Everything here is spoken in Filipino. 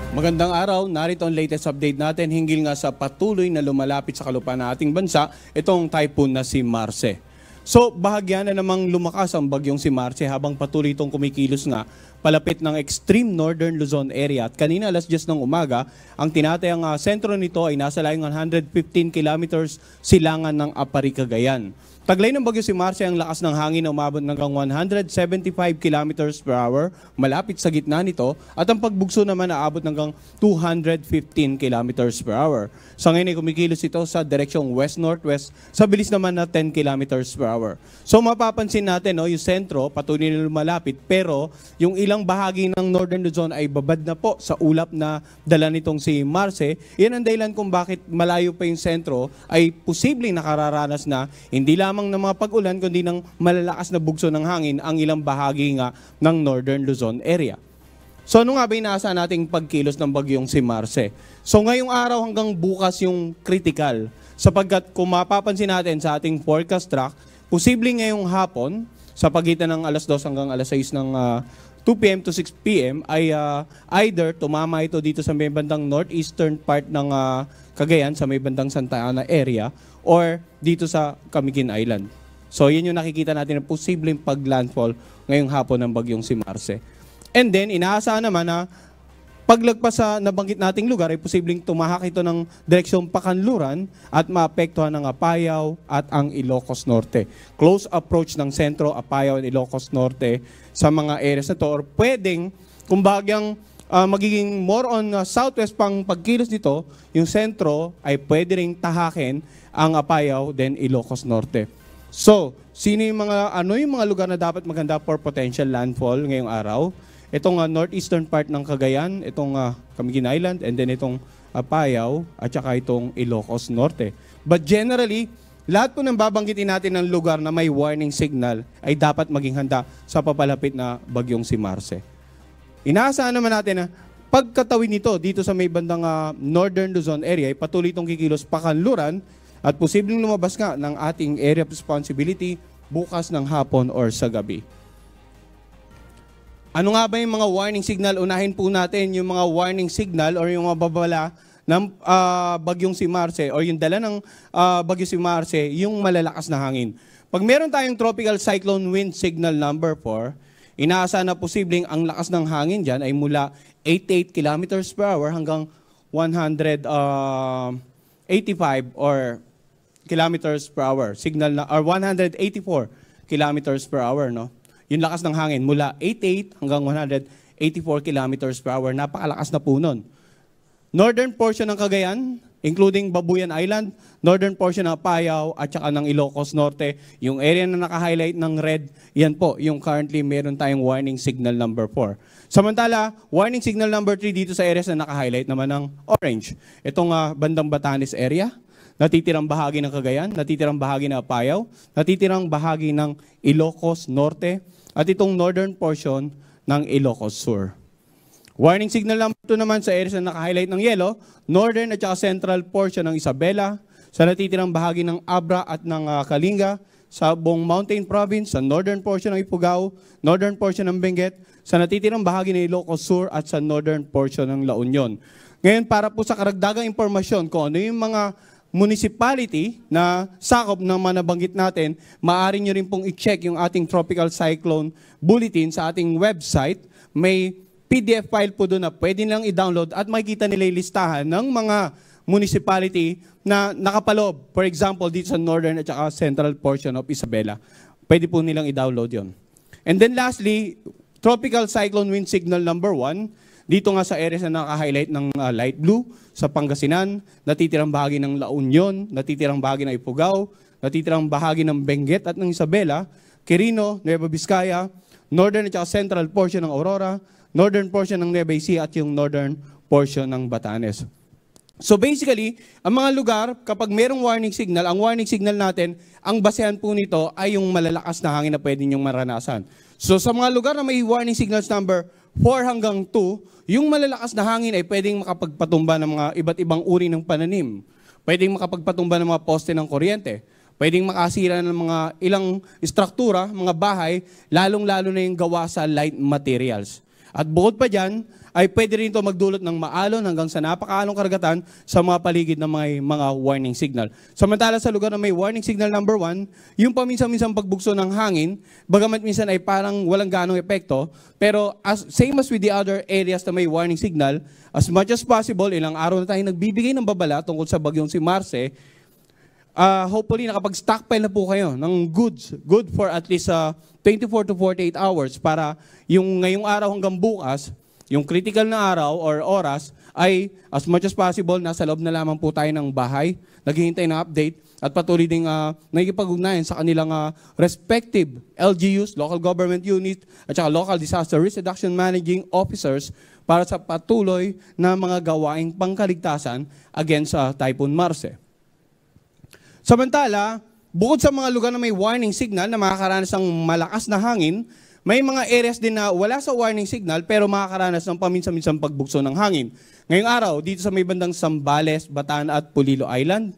Magandang araw, narito ang latest update natin hinggil nga sa patuloy na lumalapit sa kalupaan ng ating bansa, itong typhoon na si Marce. So, bahagya na namang lumakas ang bagyong si Marce habang patuloy itong kumikilos nga palapit ng extreme northern Luzon area. At kanina alas 10 ng umaga, ang tinatayang sentro nito ay nasa layong 115 kilometers silangan ng Apari, Cagayan. Taglay ng bagyo si Marce ang lakas ng hangin na umabot hanggang 175 kilometers per hour malapit sa gitna nito at ang pagbugso naman naabot hanggang 215 kilometers per hour. Sa ngayon ay kumikilos ito sa direksyong west-northwest sa bilis naman na 10 kilometers per hour. So mapapansin natin yung sentro patuloy na lumalapit pero yung ilang bahagi ng Northern Luzon ay babad na po sa ulap na dala nitong si Marce. Yan ang dahilan kung bakit malayo pa yung sentro ay posibleng nakararanas na hindi lamang ng mga pag-ulan kundi ng malalakas na bugso ng hangin ang ilang bahagi nga ng Northern Luzon area. So ano nga ba inaasahan nating pagkilos ng bagyong si Marce? So ngayong araw hanggang bukas yung critical sapagkat kung mapapansin natin sa ating forecast track, posibleng ngayong hapon sa pagitan ng alas 2 hanggang alas 6 ng 2 p.m. to 6 p.m. ay either tumama ito dito sa may bandang northeastern part ng Cagayan, sa may bandang Santa Ana area, or dito sa Camiguin Island. So yun yung nakikita natin na posibleng paglandfall ngayong hapon ng bagyong si Marce. And then, inaasahan naman na paglagpas sa nabanggit nating lugar ay posibleng tumahak ito ng direksyong Pakanluran at maapektuhan ng Apayao at ang Ilocos Norte. Close approach ng sentro, Apayao and Ilocos Norte sa mga areas na to, or pwedeng, kung bagyang magiging more on southwest pang pagkilos nito, yung sentro ay pwede ring tahakin ang Apayao then Ilocos Norte. So, sino yung mga lugar na dapat maganda for potential landfall ngayong araw? Itong northeastern part ng Cagayan, itong Camiguin Island, and then itong Apayao, at saka itong Ilocos Norte. But generally, lahat po ng babanggitin natin ng lugar na may warning signal ay dapat maging handa sa papalapit na bagyong si Marce. Inaasahan naman natin na pagkatawid nito dito sa may bandang Northern Luzon area, ay patuloy itong kikilos Pakanluran at posibleng lumabas nga ng ating area of responsibility bukas ng hapon or sa gabi. Ano nga ba yung mga warning signal? Unahin po natin yung mga warning signal or yung mga babala ng bagyong si Marce or yung dala ng bagyo si Marce, yung malalakas na hangin. Pag meron tayong tropical cyclone wind signal number 4, inaasahan na posibleng ang lakas ng hangin dyan ay mula 88 kilometers per hour hanggang 185 or kilometers per hour. Signal na, or 184 kilometers per hour, no? Yung lakas ng hangin mula 88 hanggang 184 kilometers per hour. Napakalakas na po nun. Northern portion ng Cagayan, including Babuyan Island, northern portion ng Apayao at saka ng Ilocos Norte, yung area na naka-highlight ng red, yan po, yung currently meron tayong warning signal number 4. Samantala, warning signal number 3 dito sa areas na naka-highlight naman ng orange. Itong bandang Batanes area, natitirang bahagi ng Cagayan, natitirang bahagi ng Apayao, natitirang bahagi ng Ilocos Norte, at itong northern portion ng Ilocos Sur. Warning signal number 2 naman sa areas na naka-highlight ng yellow, northern at saka central portion ng Isabela, sa natitirang bahagi ng Abra at ng Kalinga, sa buong Mountain Province, sa northern portion ng Ifugao, northern portion ng Benguet, sa natitirang bahagi ng Ilocos Sur at sa northern portion ng La Union. Ngayon, para po sa karagdagang impormasyon kung ano yung mga municipality na sakop ng mga nabanggit natin, maaari nyo rin pong i-check yung ating Tropical Cyclone Bulletin sa ating website. May PDF file po doon na pwede nilang i-download at makikita nila yung listahan ng mga municipality na nakapaloob. For example, dito sa northern at saka central portion of Isabela. Pwede po nilang i-download yon. And then lastly, Tropical Cyclone Wind Signal number 1. Dito nga sa areas na naka-highlight ng light blue, sa Pangasinan, natitirang bahagi ng La Union, natitirang bahagi ng Ifugao, natitirang bahagi ng Benguet at ng Isabela, Quirino, Nueva Vizcaya, northern at saka central portion ng Aurora, northern portion ng Nueva Ecija at yung northern portion ng Batanes. So basically, ang mga lugar, kapag merong warning signal, ang warning signal natin, ang basehan po nito ay yung malalakas na hangin na pwede nyong maranasan. So sa mga lugar na may warning signals number 4 hanggang 2, yung malalakas na hangin ay pwedeng makapagpatumba ng mga iba't ibang uri ng pananim. Pwedeng makapagpatumba ng mga poste ng kuryente. Pwedeng makasira ng mga ilang struktura, mga bahay, lalong-lalo na yung gawa sa light materials. At bukod pa dyan, ay pwede rin ito magdulot ng maalon hanggang sa napakaalong karagatan sa mga paligid ng mga warning signal. Samantala sa lugar na may warning signal number 1, yung paminsan-minsan pagbugso ng hangin, bagamat minsan ay parang walang ganong epekto, pero same as with the other areas na may warning signal, as much as possible, ilang araw na tayo nagbibigay ng babala tungkol sa bagyong si Marce, hopefully nakapag-stockpile na po kayo ng goods, good for at least 24 to 48 hours para yung ngayong araw hanggang bukas, yung critical na araw or oras ay as much as possible nasa loob na lamang po tayo ng bahay, naghihintay ng update at patuloy ding nakikipag-ugnayan sa kanilang respective LGUs, local government unit at saka local disaster risk reduction managing officers para sa patuloy na mga gawaing pangkaligtasan against Typhoon Marce. Samantala, bukod sa mga lugar na may warning signal na makakaranas ng malakas na hangin, may mga areas din na wala sa warning signal pero makakaranas ng paminsan-minsang pagbugso ng hangin. Ngayong araw, dito sa may bandang Zambales, Bataan at Polillo Island,